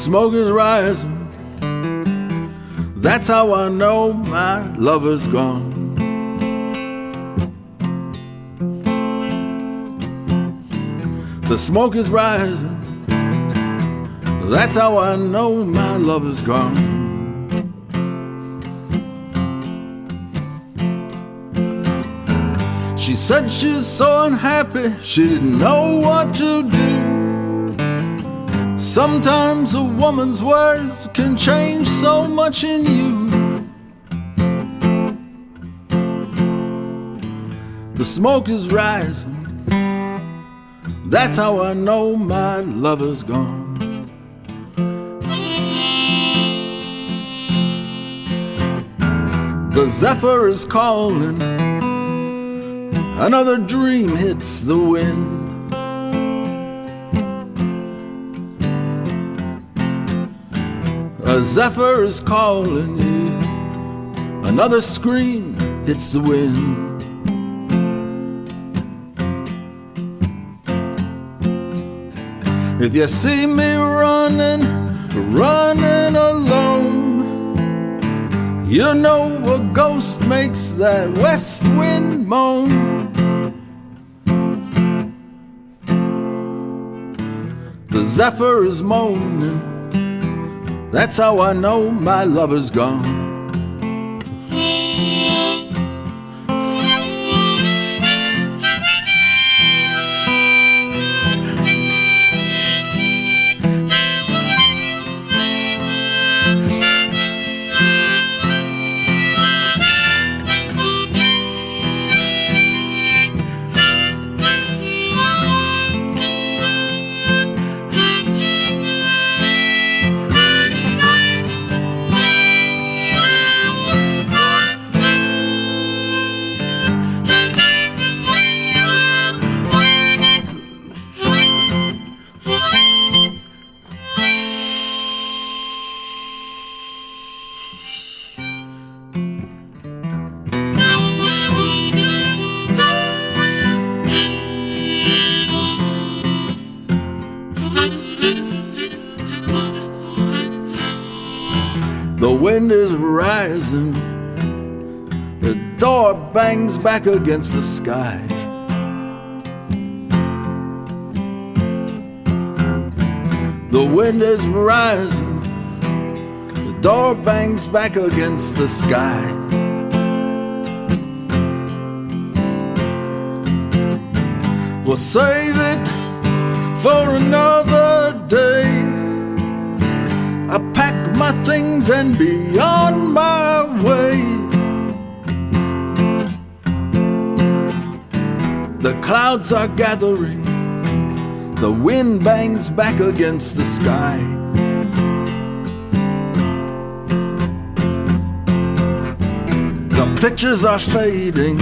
smoke is rising. That's how I know my lover's gone. The smoke is rising. That's how I know my lover's gone. She said she's so unhappy, she didn't know what to do. Sometimes a woman's words can change so much in you. The smoke is rising. That's how I know my lover's gone. The zephyr is calling. Another dream hits the wind. A zephyr is calling you. Another scream hits the wind. If you see me running, running alone, you know a ghost makes that west wind moan. The zephyr is moaning. That's how I know my lover's gone. The wind is rising. The door bangs back against the sky. The wind is rising. The door bangs back against the sky. We'll save it for another day. I pack my things and be on my way. The clouds are gathering. The wind bangs back against the sky. The pictures are fading.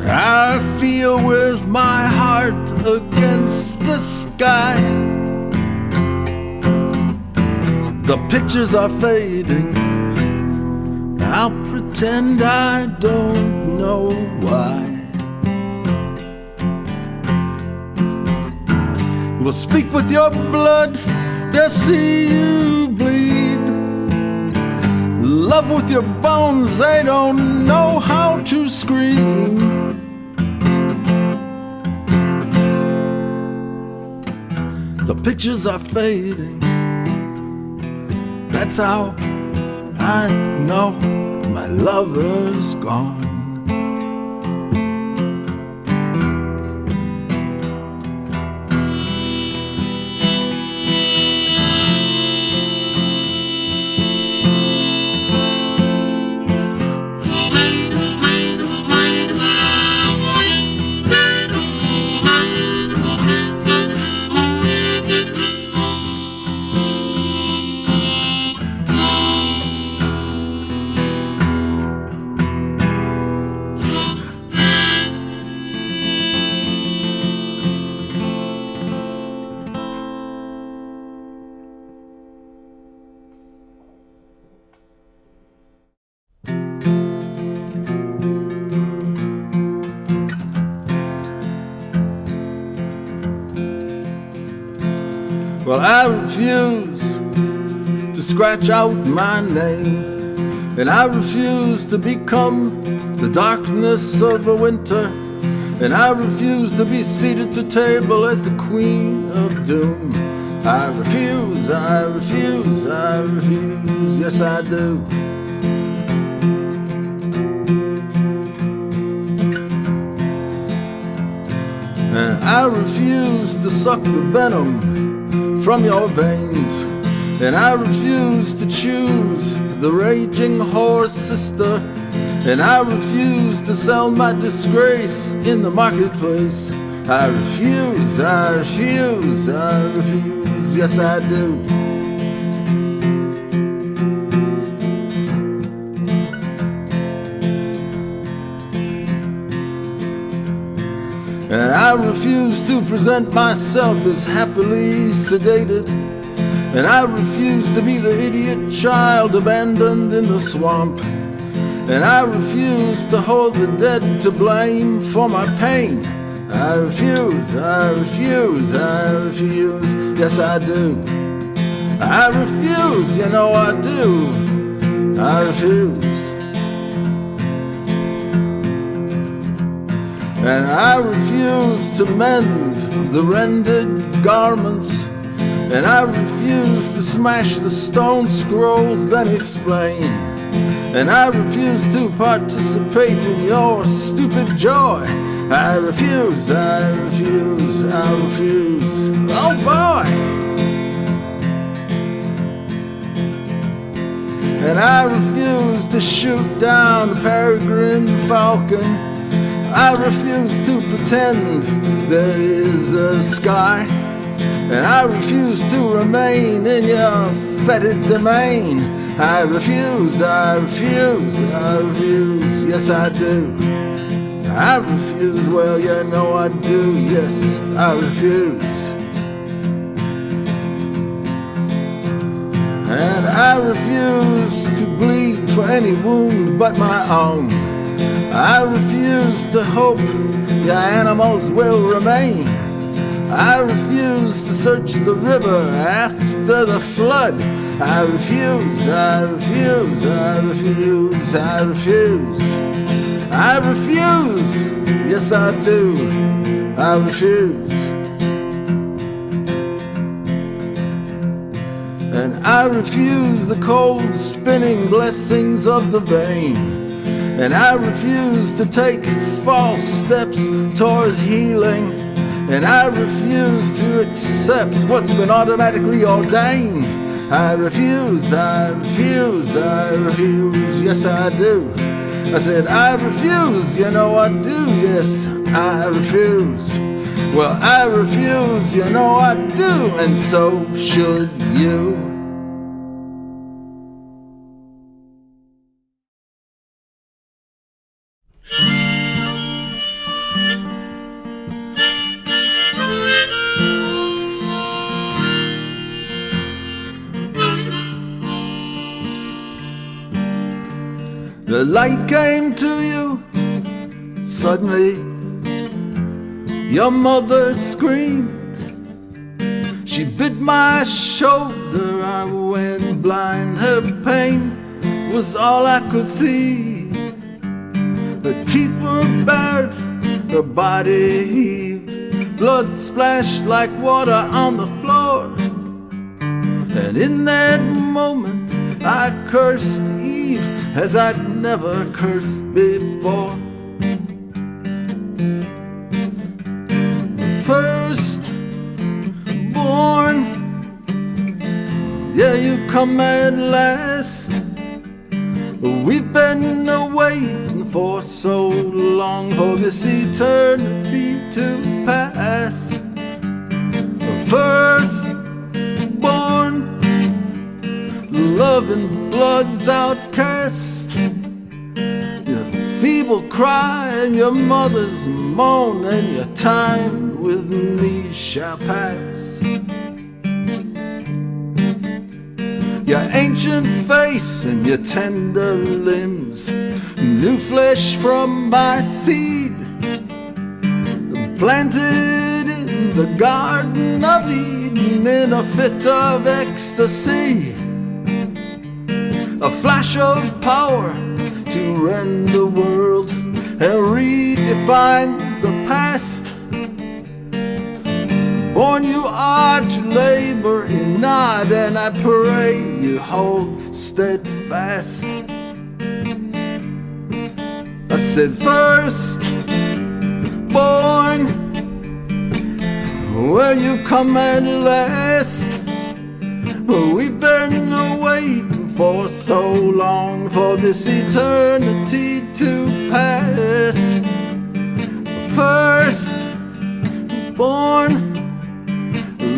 I feel with my heart against the sky. The pictures are fading. I'll pretend I don't know why. We'll speak with your blood, they'll see you bleed. Love with your bones, they don't know how to scream. The pictures are fading. That's how I know my lover's gone. Well, I refuse scratch out my name. And I refuse to become the darkness of a winter. And I refuse to be seated to table as the queen of doom. I refuse, I refuse, I refuse, yes I do. And I refuse to suck the venom from your veins. And I refuse to choose the raging whore sister. And I refuse to sell my disgrace in the marketplace. I refuse, I refuse, I refuse, yes I do. And I refuse to present myself as happily sedated. And I refuse to be the idiot child abandoned in the swamp. And I refuse to hold the dead to blame for my pain. I refuse, I refuse, I refuse, yes I do. I refuse, you know I do. I refuse. And I refuse to mend the rended garments. And I refuse to smash the stone scrolls that explain. And I refuse to participate in your stupid joy. I refuse, I refuse, I refuse. Oh boy! And I refuse to shoot down the peregrine falcon. I refuse to pretend there is a sky. And I refuse to remain in your fetid domain. I refuse, I refuse, I refuse, yes I do. I refuse, well you know I do, yes I refuse. And I refuse to bleed for any wound but my own. I refuse to hope your animals will remain. I refuse to search the river after the flood. I refuse, I refuse, I refuse, I refuse. I refuse, yes I do, I refuse. And I refuse the cold spinning blessings of the vain. And I refuse to take false steps toward healing. And I refuse to accept what's been automatically ordained. I refuse, I refuse, I refuse, yes I do. I said I refuse, you know I do, yes I refuse. Well I refuse, you know I do, and so should you. The light came to you suddenly. Your mother screamed. She bit my shoulder. I went blind. Her pain was all I could see. Her teeth were bared. Her body heaved. Blood splashed like water on the floor. And in that moment I cursed Eve as I'd never cursed before. The first born, yeah, you come at last. We've been waiting for so long for this eternity to pass. The first born, love and blood's outcast. Your feeble cry and your mother's moan, and your time with me shall pass. Your ancient face and your tender limbs, new flesh from my seed, planted in the Garden of Eden in a fit of ecstasy. a flash of power to rend the world and redefine the past. Born you are to labor in night, and I pray you hold steadfast. I said first born, will you come at last? We've been waiting for so long for this eternity to pass. First born,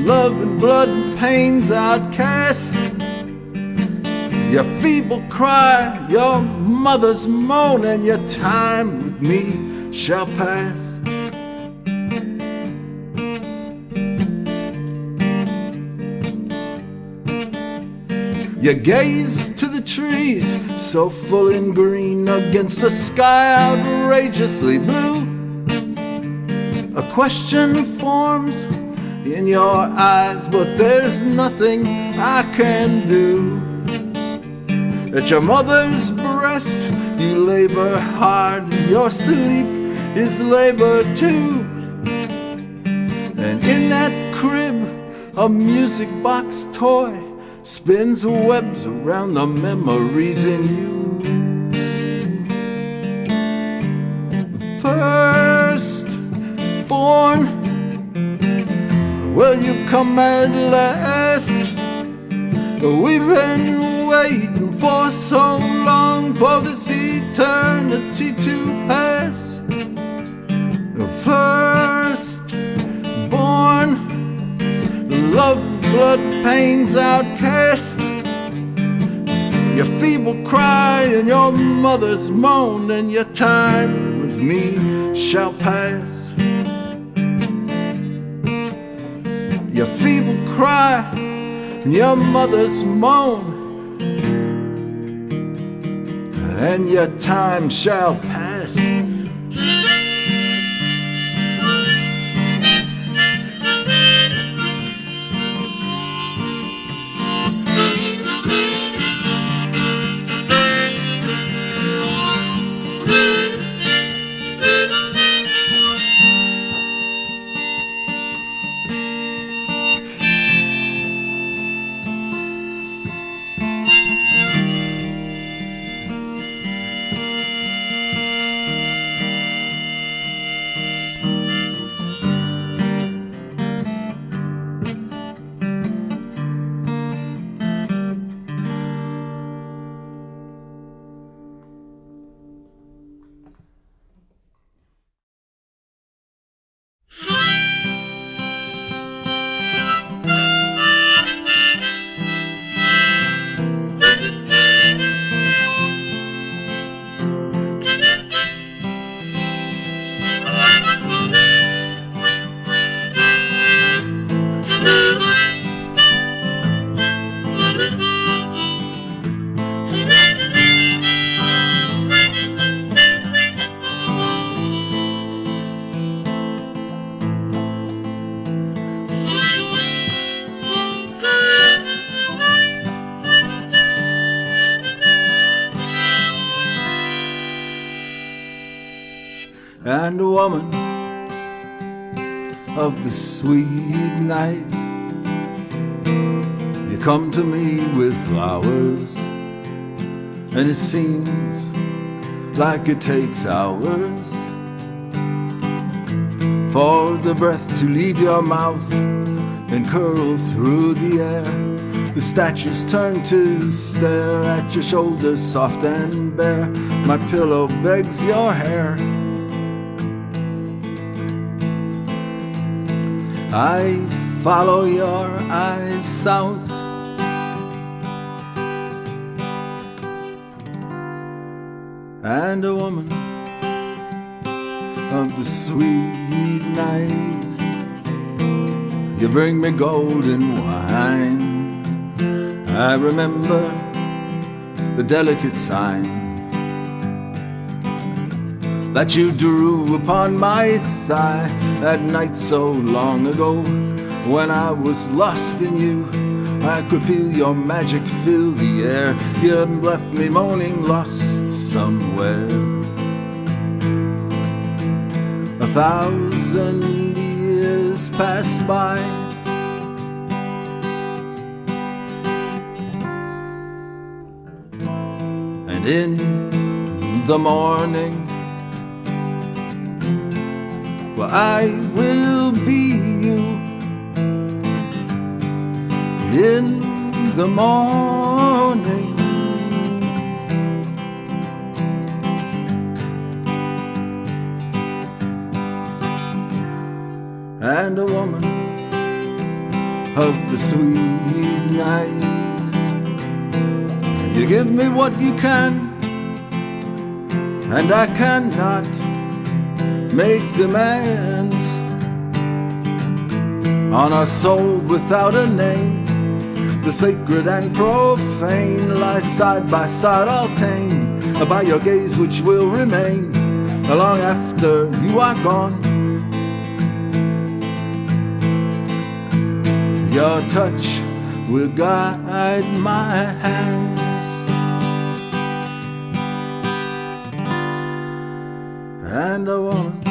love and blood and pain's outcast. Your feeble cry, your mother's moan, and your time with me shall pass. You gaze to the trees, so full and green, against the sky outrageously blue. A question forms in your eyes, but there's nothing I can do. At your mother's breast you labor hard, your sleep is labor too. And in that crib a music box toy spins webs around the memories in you. First born, will you come at last? We've been waiting for so long for this eternity to pass. First born, love, blood, pain's outcast. Your feeble cry and your mother's moan, and your time with me shall pass. Your feeble cry and your mother's moan, and your time shall pass. And a woman of the sweet night, you come to me with flowers, and it seems like it takes hours for the breath to leave your mouth and curl through the air. The statues turn to stare at your shoulders, soft and bare. My pillow begs your hair. I follow your eyes south, and a woman of the sweet night, you bring me golden wine. I remember the delicate sign that you drew upon my thigh that night so long ago, when I was lost in you. I could feel your magic fill the air. You left me moaning, lost somewhere. 1,000 years pass by, and in the morning, well, I will be you. In the morning, and a woman of the sweet night. You give me what you can, and I cannot make demands on a soul without a name. The sacred and profane lie side by side, all tame by your gaze, which will remain long after you are gone. Your touch will guide my hands, and a woman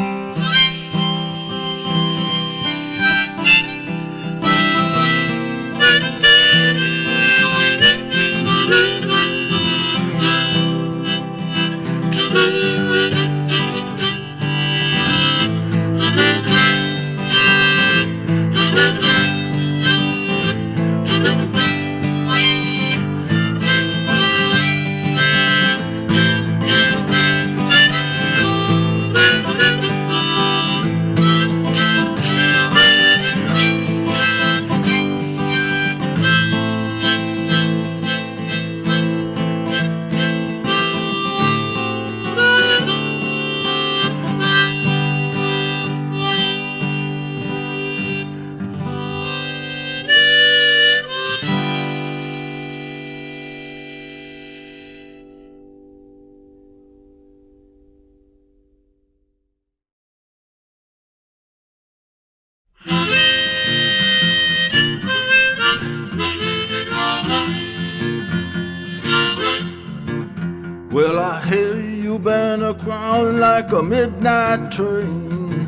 well, I hear you been a crawling like a midnight train.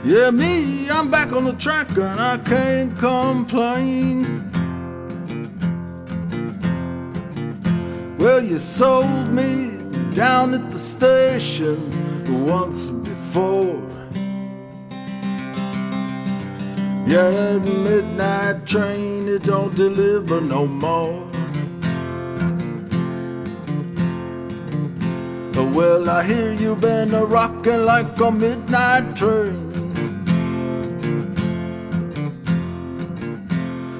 Yeah, me, I'm back on the track and I can't complain. Well, you sold me down at the station once before. Yeah, that midnight train, it don't deliver no more. Well, I hear you been a-rockin' like a midnight train.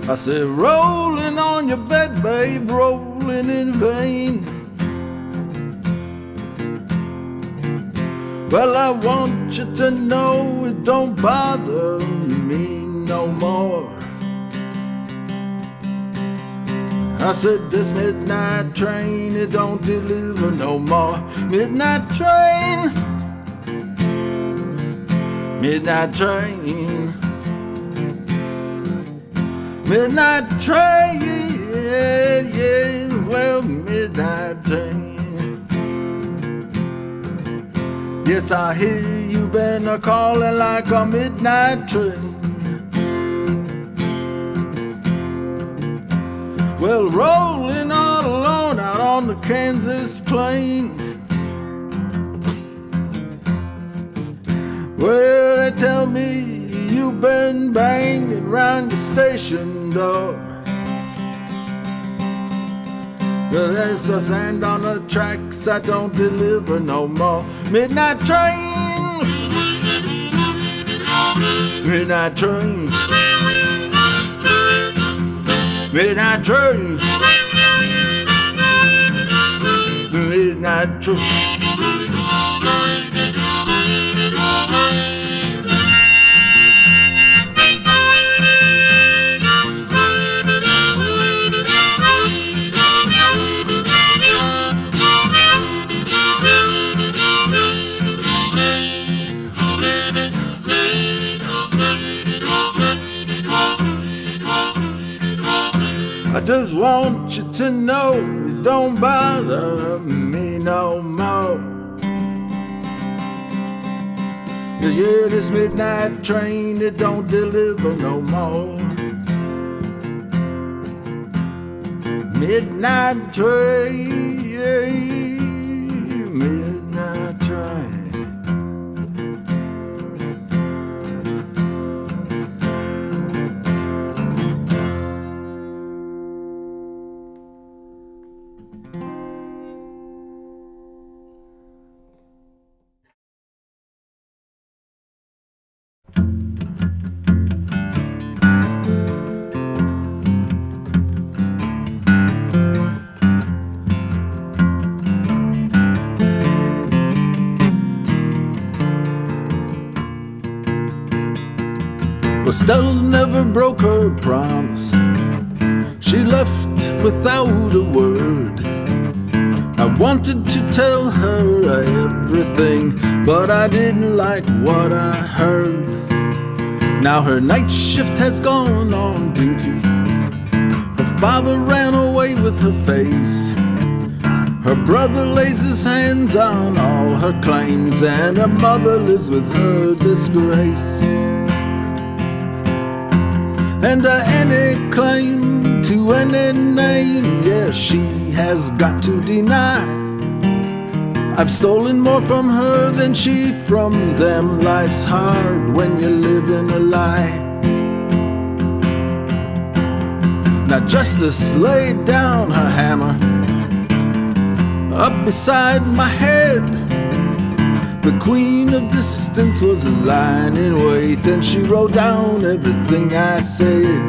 I said, rolling on your bed, babe, rolling in vain. Well, I want you to know it don't bother me no more. I said, this midnight train, it don't deliver no more. Midnight train, midnight train, midnight train, yeah, yeah, well, midnight train. Yes, I hear you been a-calling like a midnight train. Well, rolling all alone out on the Kansas plain. Well, they tell me you've been banging round your station door. Well, there's a sand on the tracks I don't deliver no more. Midnight train, midnight train, midnight train, midnight train. just want you to know it don't bother me no more. Yeah, this midnight train, it don't deliver no more. Midnight train, midnight train. Well, Stella never broke her promise. She left without a word. I wanted to tell her everything, but I didn't like what I heard. Now her night shift has gone on duty. Her father ran away with her face. Her brother lays his hands on all her claims, and her mother lives with her disgrace. And any claim to any name, yeah, she has got to deny. I've stolen more from her than she from them. Life's hard when you're living a lie. Now justice laid down her hammer up beside my head. The queen of distance was lying in wait, and she wrote down everything I said.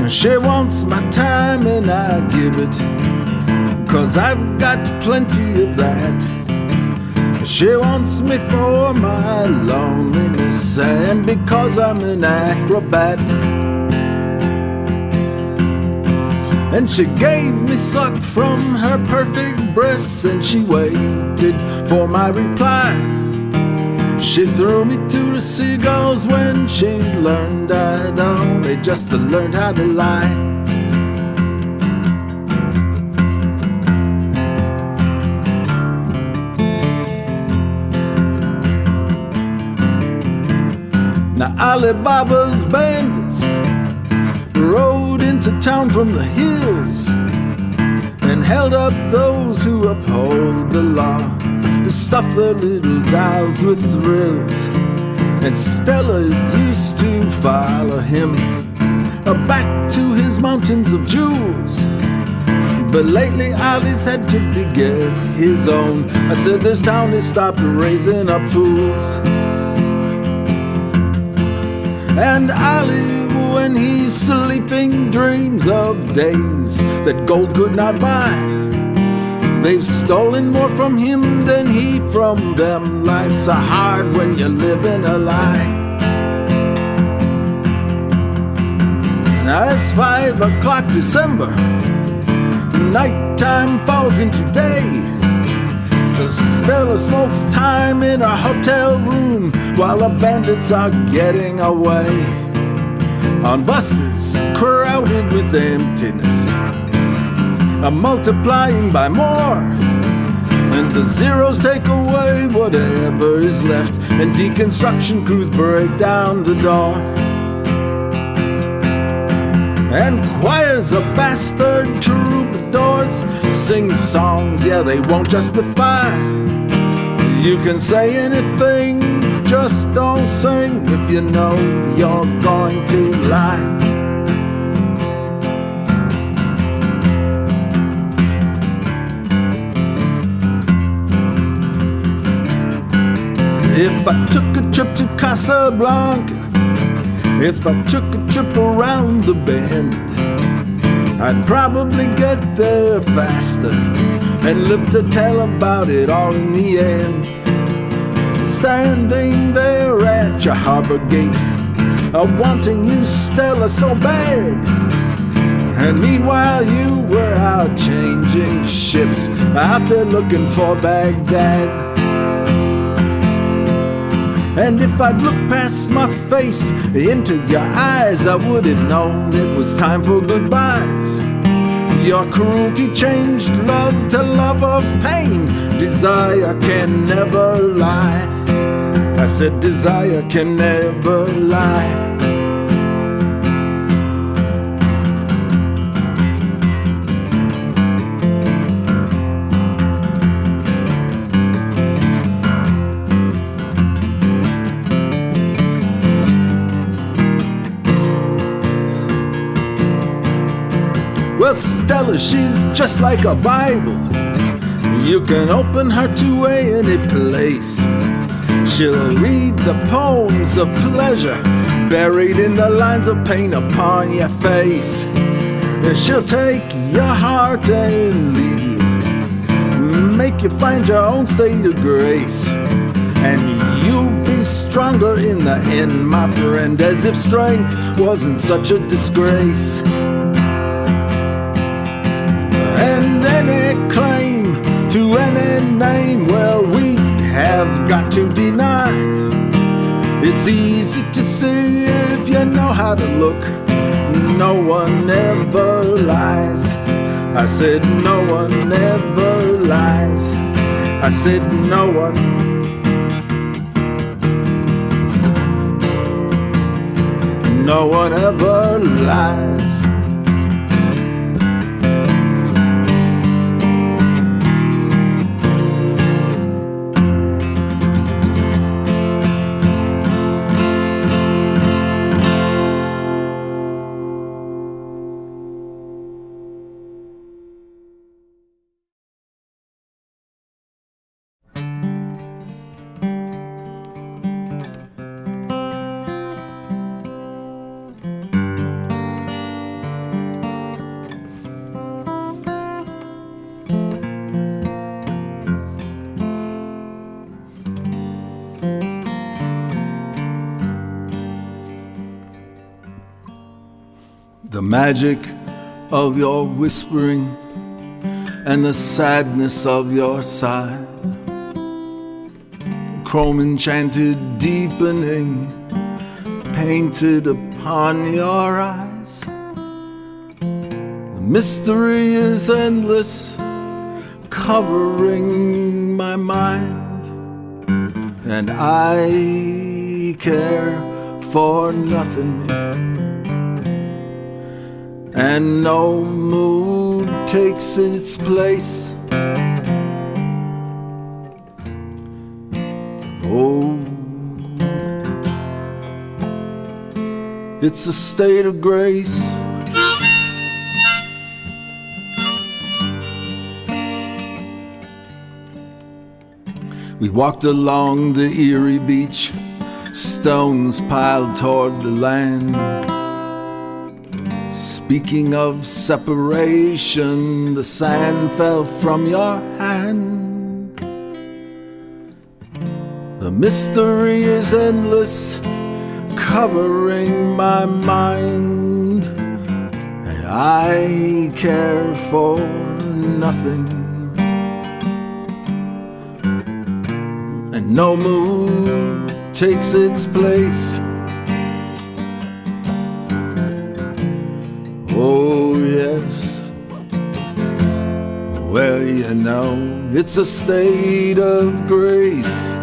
Now she wants my time and I give it, 'cause I've got plenty of that. She wants me for my loneliness, and because I'm an acrobat. And she gave me suck from her perfect breasts, and she waited for my reply. She threw me to the seagulls when she learned I'd only just learned how to lie. Now Alibaba's bandits rode into town from the hills and held up those who uphold the law, stuff their little dolls with thrills. And Stella used to follow him back to his mountains of jewels, but lately Ali's had to beget his own. I said this town has stopped raising up fools. And Ali, when he's sleeping, dreams of days that gold could not buy. They've stolen more from him than he from them. Life's so hard when you're living a lie. Now it's 5 o'clock December. Nighttime falls into day. Stella smokes time in a hotel room while the bandits are getting away. On buses crowded with emptiness, multiplying by more, and the zeros take away whatever is left, and deconstruction crews break down the door. And choirs of bastard troubadours sing songs, yeah, they won't justify. You can say anything, just don't sing if you know you're going to lie. If I took a trip to Casablanca, if I took a trip around the bend, I'd probably get there faster and live to tell about it all in the end. Standing there at your harbor gate, wanting you, Stella, so bad. And meanwhile you were out changing ships, out there looking for Baghdad. And if I'd looked past my face into your eyes, I would have known it was time for goodbyes. Your cruelty changed love to love of pain. Desire can never lie. I said desire can never lie. Well, Stella, she's just like a Bible. You can open her to any place. She'll read the poems of pleasure buried in the lines of pain upon your face. She'll take your heart and lead you, make you find your own state of grace. And you'll be stronger in the end, my friend, as if strength wasn't such a disgrace. And any claim to any name, well, we have got to deny. It's easy to see if you know how to look. No one ever lies. I said no one ever lies. I said no one. No one ever lies. The magic of your whispering and the sadness of your sigh, chrome enchanted deepening painted upon your eyes. The mystery is endless, covering my mind, and I care for nothing. And no mood takes its place. Oh, it's a state of grace. We walked along the eerie beach, stones piled toward the land. Speaking of separation, the sand fell from your hand. The mystery is endless, covering my mind, and I care for nothing. And no mood takes its place. Oh yes, well you know, it's a state of grace.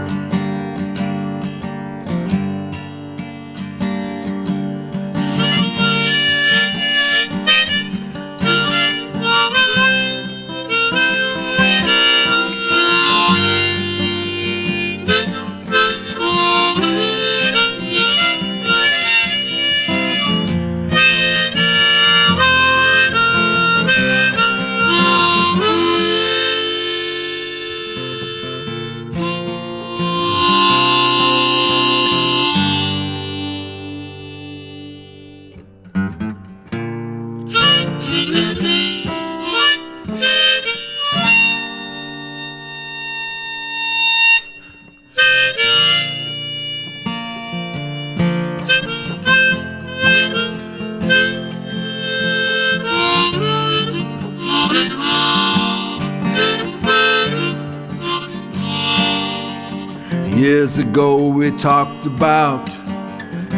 Years ago we talked about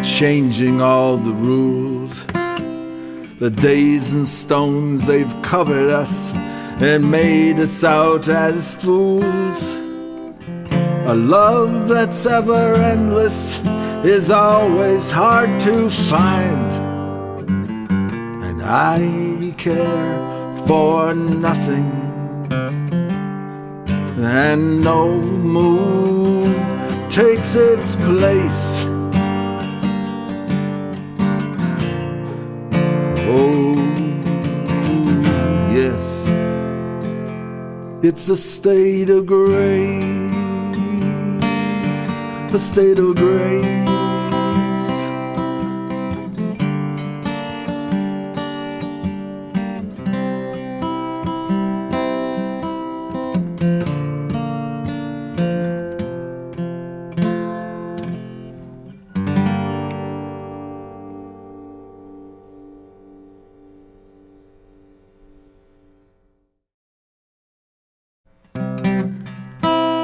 changing all the rules. The days and stones, they've covered us and made us out as fools. A love that's ever endless is always hard to find, and I care for nothing, and no mood takes its place. Oh, yes, it's a state of grace, a state of grace.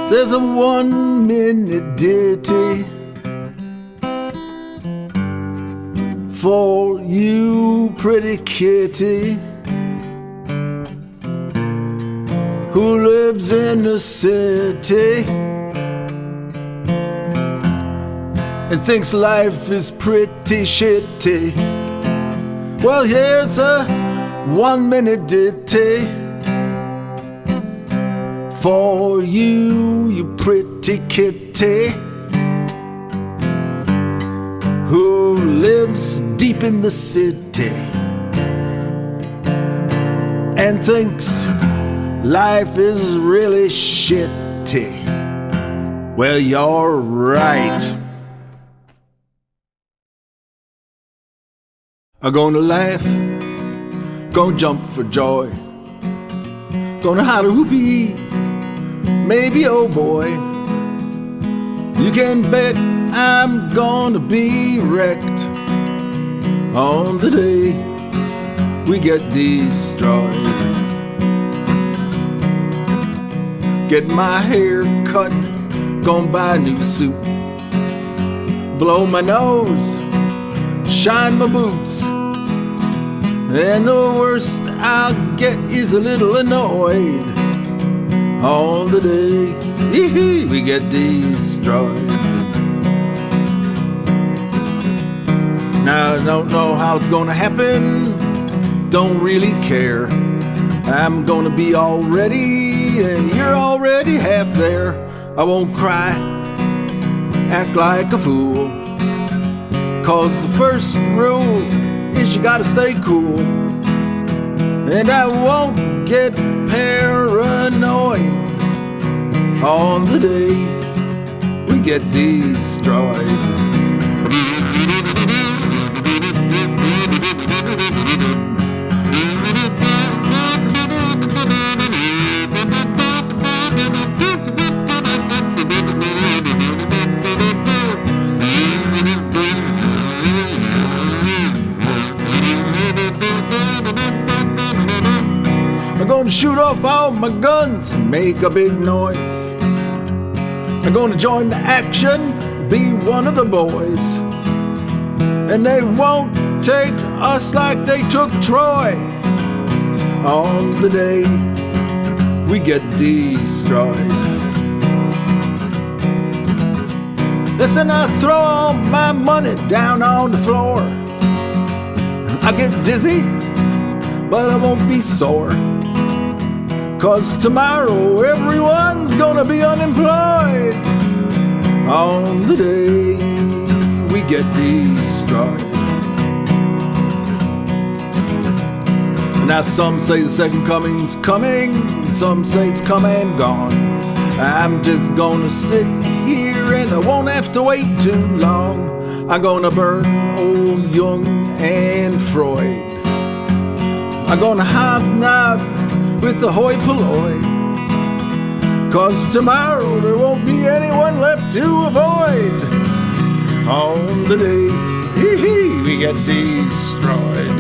There's a 1-minute ditty for you, pretty kitty, who lives in the city and thinks life is pretty shitty. Well, here's a 1-minute ditty for you, you pretty kitty, who lives deep in the city and thinks life is really shitty. Well, you're right. I'm gonna laugh, gonna jump for joy, gonna holler whoopee, maybe oh boy. You can bet I'm gonna be wrecked on the day we get destroyed. Get my hair cut, gonna buy a new suit, blow my nose, shine my boots, and the worst I'll get is a little annoyed on the day we get destroyed. Now I don't know how it's gonna happen, don't really care. I'm gonna be all ready and you're already half there. I won't cry, act like a fool, 'cause the first rule is you gotta stay cool. And I won't get paranoid on the day we get destroyed. I'm gonna shoot off all my guns and make a big noise. I'm gonna join the action, be one of the boys. And they won't take us like they took Troy on the day we get destroyed. Listen, I throw all my money down on the floor. I get dizzy, but I won't be sore, 'cause tomorrow everyone's gonna be unemployed on the day we get destroyed. Now some say the second coming's coming, some say it's come and gone. I'm just gonna sit here and I won't have to wait too long. I'm gonna burn old Jung and Freud. I'm gonna hobnob with the hoi polloi, 'cause tomorrow there won't be anyone left to avoid on the day we get destroyed.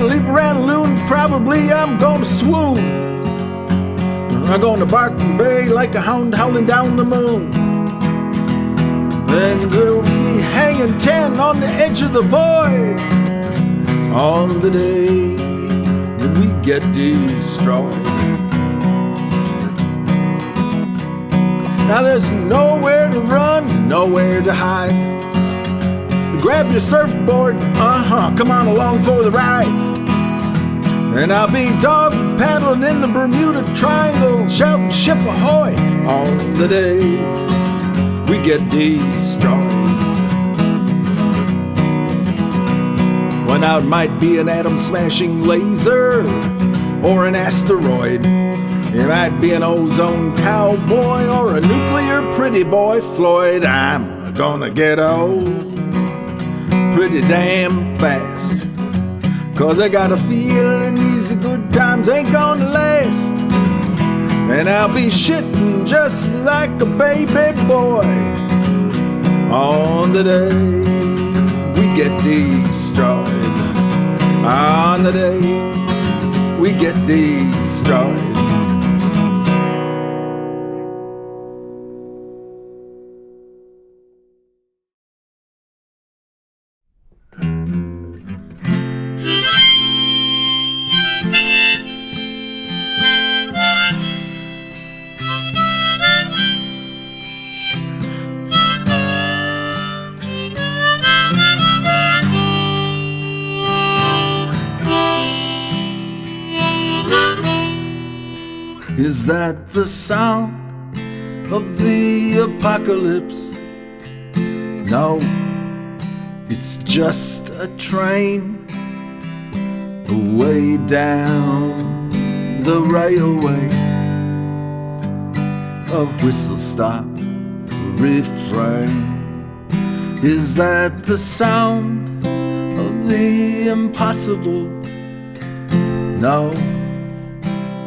gonna leave around noon, probably I'm gonna swoon. I'm gonna bark and bay like a hound howling down the moon. And we'll be hanging 10 on the edge of the void on the day that we get destroyed. Now there's nowhere to run, nowhere to hide. Grab your surfboard, come on along for the ride. And I'll be dog paddling in the Bermuda Triangle, shouting ship ahoy on the day we get destroyed. When out might be an atom-smashing laser or an asteroid. It might be an ozone cowboy or a nuclear pretty boy Floyd. I'm gonna get old pretty damn fast, 'cause I got a feeling these good times ain't gonna last. And I'll be shitting just like a baby boy on the day we get destroyed. On the day we get destroyed. Is that the sound of the apocalypse? No, it's just a train way down the railway. A whistle stop refrain. Is that the sound of the impossible? No,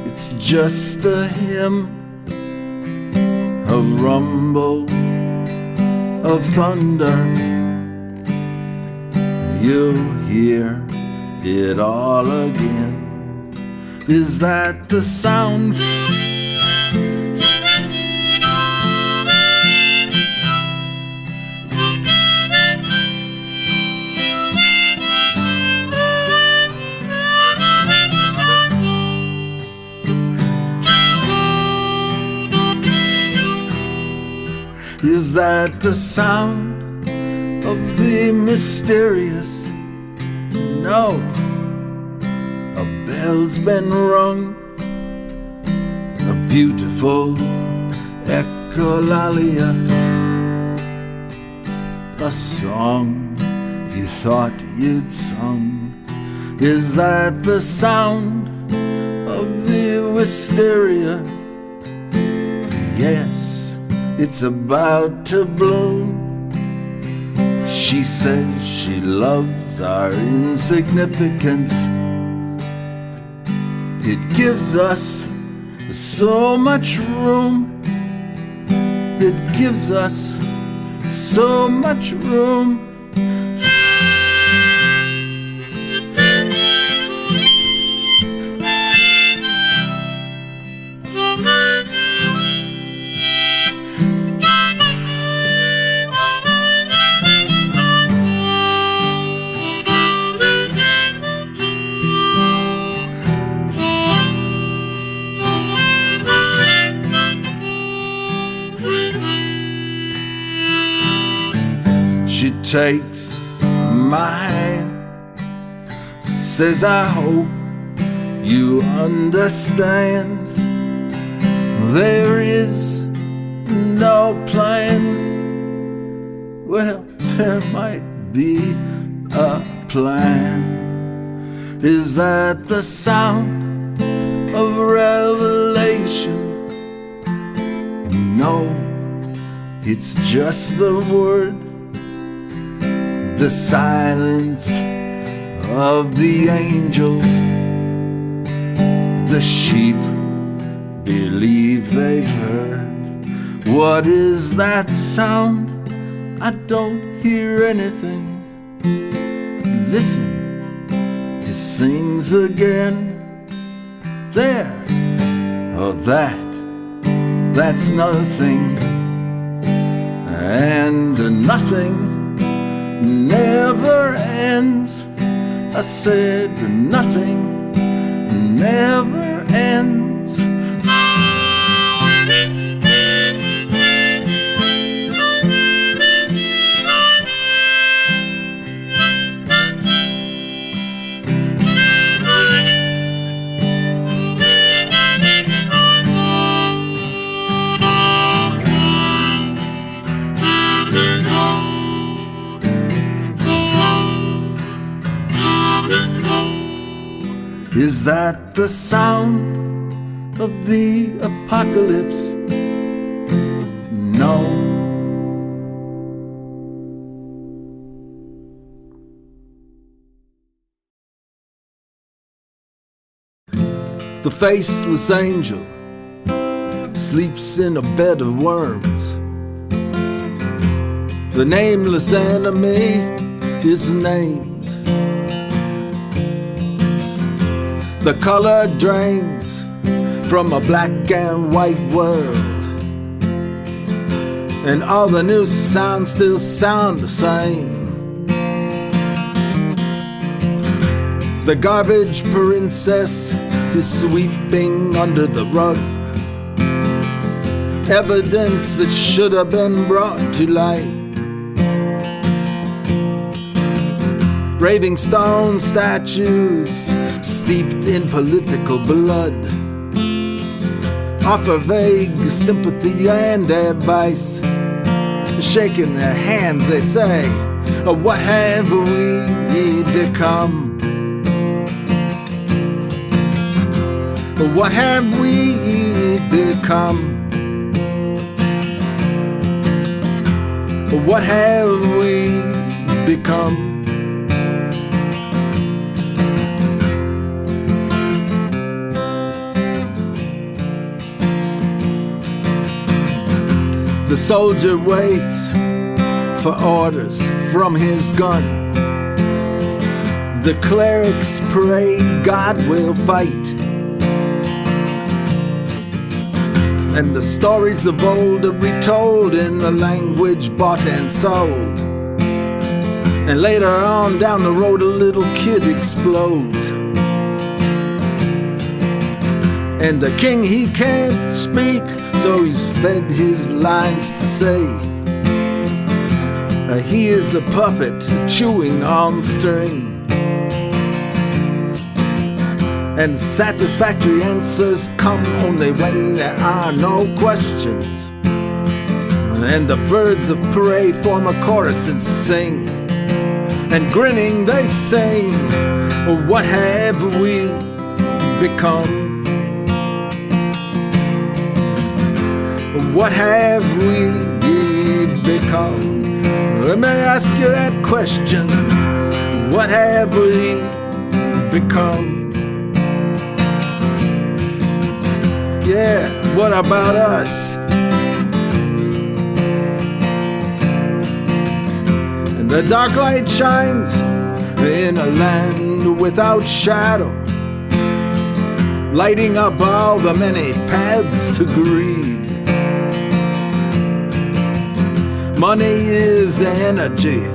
it's just a hymn, a rumble of thunder. You'll hear it all again. Is that the sound? Is that the sound of the mysterious? No, a bell's been rung, a beautiful echolalia, a song you thought you'd sung. Is that the sound of the wisteria? Yes, it's about to bloom. She says she loves our insignificance. It gives us so much room. It gives us so much room. She takes my hand, says I hope you understand. There is no plan. Well, there might be a plan. Is that the sound of revelation? No, it's just the word, the silence of the angels. The sheep believe they've heard. What is that sound? I don't hear anything. Listen, sings again. There, oh that's nothing, and nothing never ends. I said nothing never ends. Is that the sound of the apocalypse? No. The faceless angel sleeps in a bed of worms. The nameless enemy is named. The color drains from a black and white world, and all the new sounds still sound the same. The garbage princess is sweeping under the rug evidence that should have been brought to light. Raving stone statues steeped in political blood offer vague sympathy and advice. Shaking their hands they say, what have we become? What have we become? What have we become? The soldier waits for orders from his gun. The clerics pray God will fight. And the stories of old are retold in a language bought and sold. And later on down the road a little kid explodes. And the king, he can't speak, so he's fed his lines to say. He is a puppet chewing on string. And satisfactory answers come only when there are no questions. And the birds of prey form a chorus and sing. And grinning they sing, what have we become? What have we become? Let me ask you that question. What have we become? Yeah, what about us? And the dark light shines in a land without shadow, lighting up all the many paths to greed. Money is energy,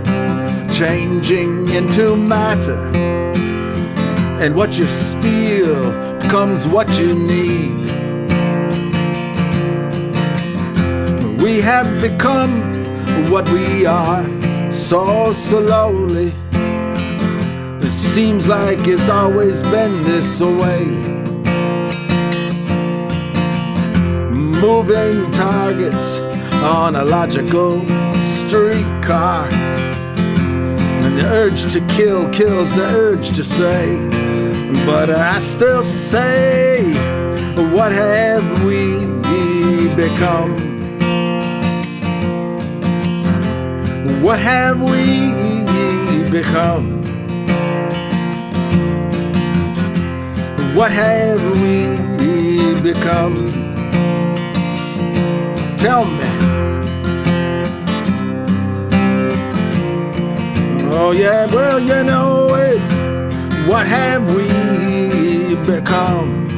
changing into matter, and what you steal becomes what you need. We have become what we are so slowly. It seems like it's always been this way. Moving targets on a logical streetcar, and the urge to kill kills the urge to say. But I still say, what have we become? What have we become? What have we become? Tell me. Oh yeah, well you know it. what have we become?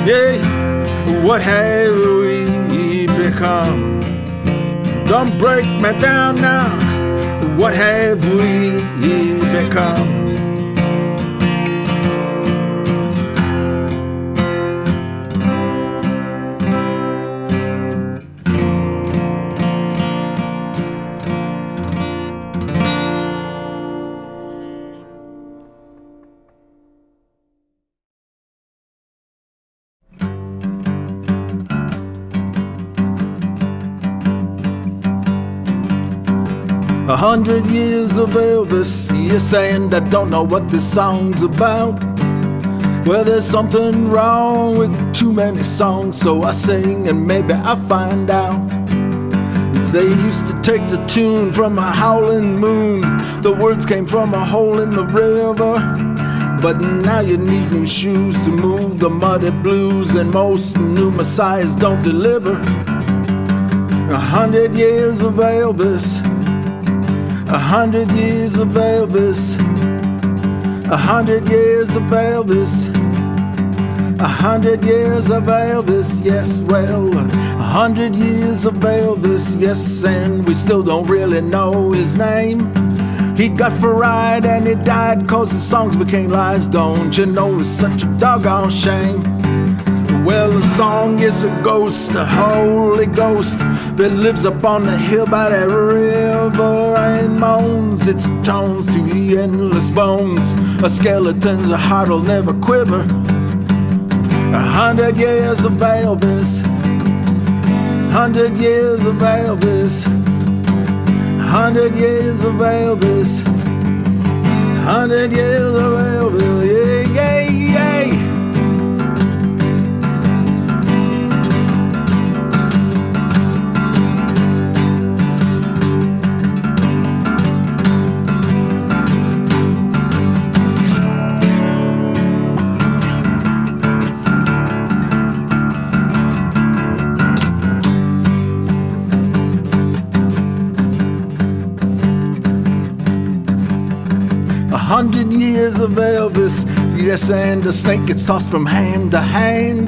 Yeah, what have we become? Don't break me down now. What have we become? 100 years of Elvis, yes, and I don't know what this song's about. Well, there's something wrong with too many songs, so I sing and maybe I find out. They used to take the tune from a howling moon. The words came from a hole in the river. But now you need new shoes to move the muddy blues, and most new messiahs don't deliver. 100 years of Elvis, 100 years of Elvis, 100 years of Elvis, 100 years of Elvis, yes, well, 100 years of Elvis, yes, and we still don't really know his name. He got fried and he died 'cause his songs became lies. Don't you know it's such a doggone shame? Well, the song is a ghost, a Holy Ghost that lives up on the hill by that river and moans its tones through the endless bones. A skeleton's heart'll never quiver. 100 years of Elvis, 100 years of Elvis, 100 years of Elvis, 100 years of Elvis, yeah, yeah, yeah. 100 years of Elvis, yes, and the snake gets tossed from hand to hand.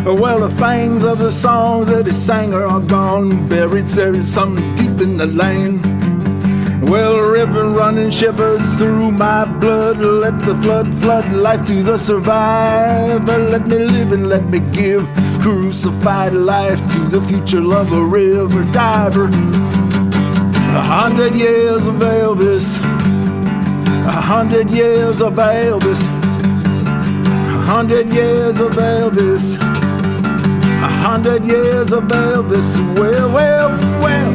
Well, the fangs of the songs that he sang are all gone, buried something deep in the land. Well, a river running shivers through my blood. Let the flood life to the survivor. Let me live and let me give crucified life to the future lover, river diver. 100 years of Elvis, 100 years of Elvis, 100 years of Elvis, 100 years of Elvis, well, well, well.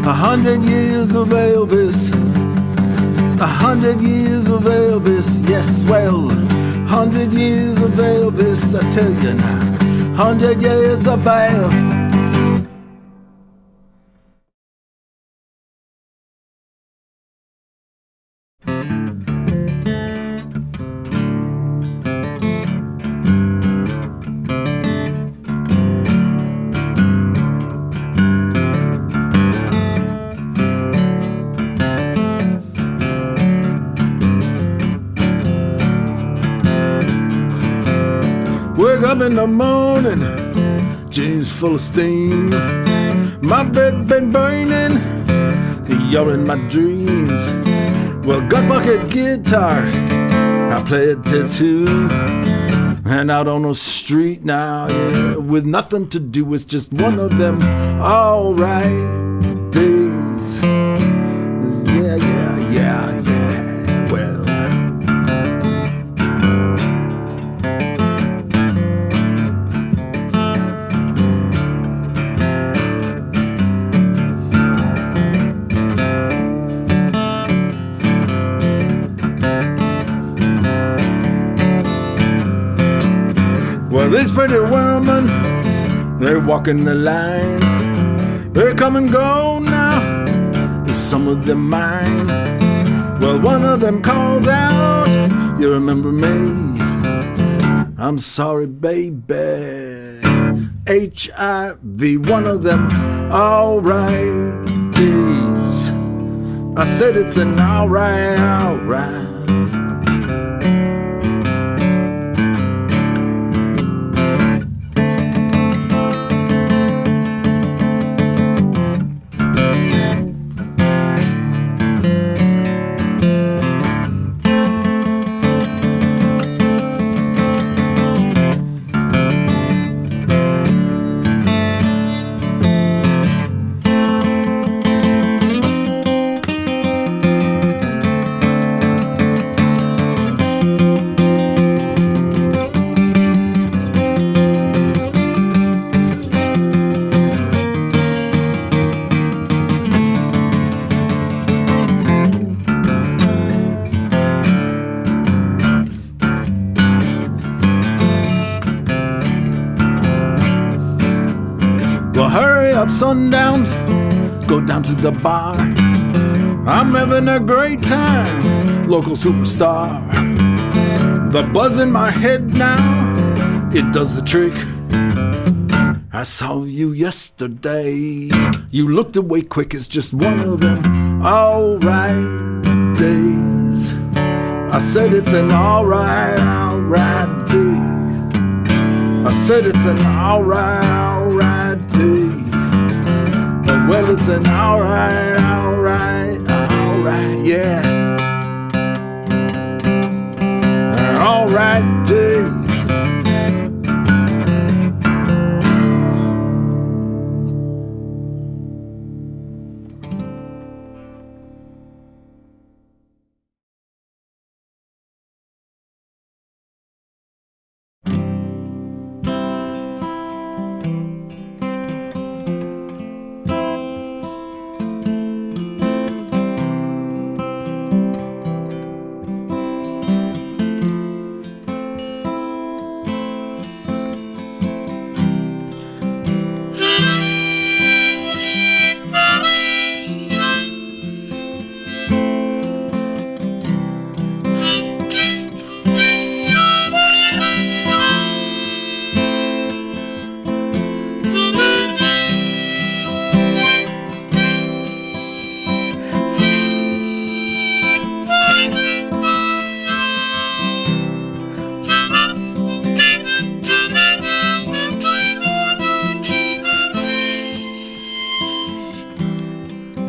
100 years of Elvis, 100 years of Elvis, yes, well, 100 years of Elvis, I tell you now, 100 years of Elvis. Wake up in the morning, jeans full of steam. My bed been burning, you're in my dreams. Well, gut bucket guitar, I play it till 2. And out on the street now, yeah, with nothing to do, it's just one of them alright days. Yeah, yeah, yeah, yeah, well. 100 Well, these pretty women, they're walking the line. They come and go now, some of them mine. Well, one of them calls out, you remember me? I'm sorry, baby. HIV, one of them alrighties. I said it's an alright. Sundown, go down to the bar. I'm having a great time, local superstar. The buzz in my head now, it does the trick. I saw you yesterday, you looked away quick, it's just one of them alright days. I said it's an alright day. I said it's an alright day. Well, it's an alright, yeah. An alright day.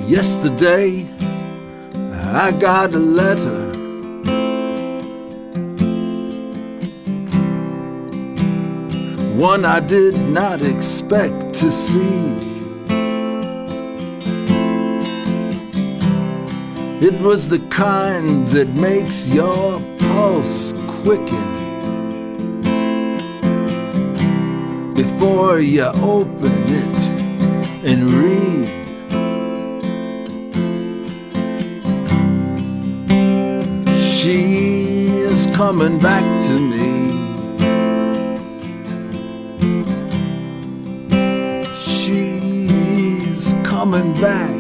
Yesterday, I got a letter. One I did not expect to see. It was the kind that makes your pulse quicken before you open it and read. She's coming back to me. She's coming back.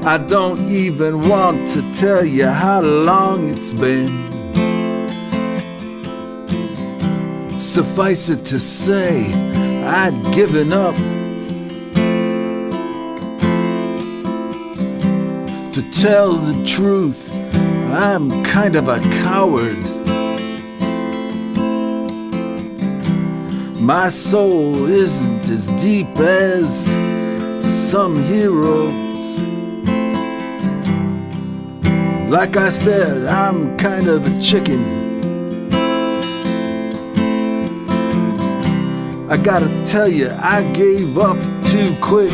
I don't even want to tell you how long it's been. Suffice it to say, I'd given up. To tell the truth, I'm kind of a coward. My soul isn't as deep as some heroes. Like I said, I'm kind of a chicken. I gotta tell you, I gave up too quick.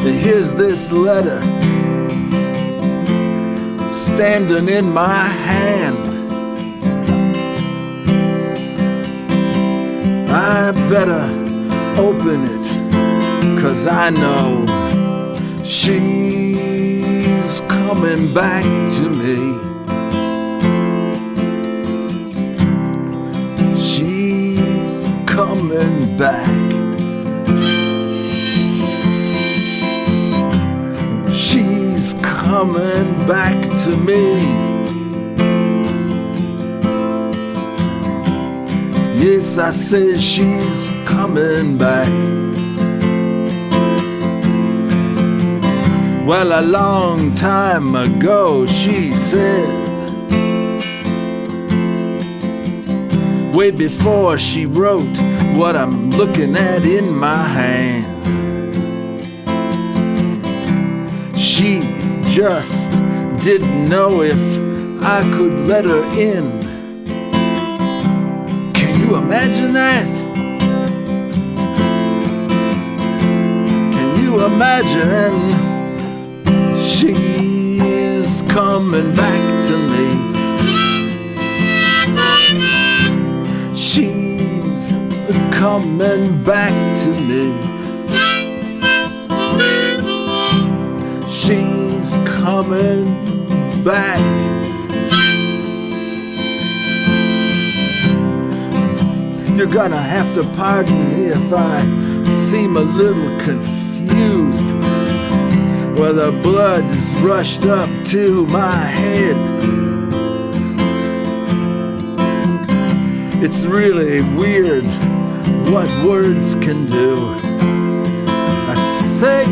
And here's this letter standing in my hand. I better open it, 'cause I know she's coming back to me. She's coming back. She's coming back to me. Yes, I said she's coming back. Well, a long time ago she said, way before she wrote what I'm looking at in my hand. She just didn't know if I could let her in. Can you imagine that? Can you imagine? She's coming back to me. She's coming back to me. She's coming back. You're gonna have to pardon me if I seem a little confused. Well, the blood's rushed up to my head. It's really weird what words can do. I say,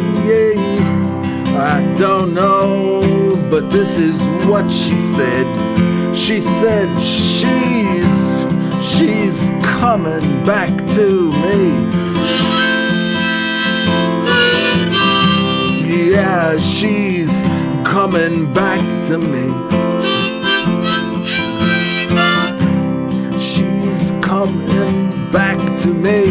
I don't know, but this is what she said. She said she's coming back to me. Yeah, she's coming back to me. She's coming back to me.